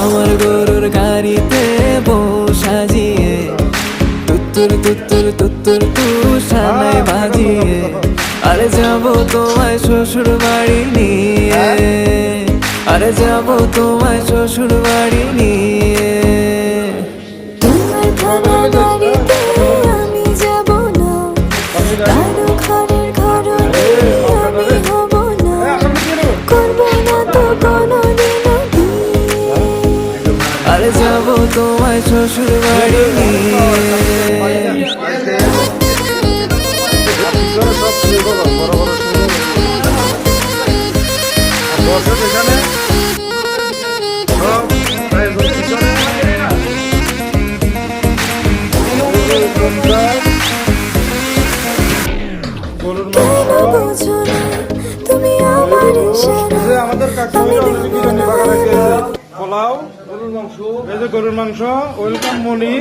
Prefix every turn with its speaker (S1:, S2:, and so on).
S1: আমার গরুর গাড়িতে বউ সাজিয়ে তুত্তুর তুত্তুর তুত্তুর তুষানায় বাজিয়ে আরে যাবো তোমায় শ্বশুর বাড়ি নিয়ে, আরে যাবো তোমায় শ্বশুর বাড়ি নিয়ে।
S2: তোমার ভাঙা বাড়িতে আমি যাব না, কারো ঘরের ঘরণী আমি হব না, করব না তো কোনোদিনও বিয়ে।
S1: আরে যাবো তোমায় শ্বশুর বাড়ি নিয়ে।
S2: কেন বোঝো না তুমি আমার ইশারা, আমি দেব না
S3: পোলাও, গরুর মাংস, এই যে গরুর মাংস, ওয়েলকাম মনি।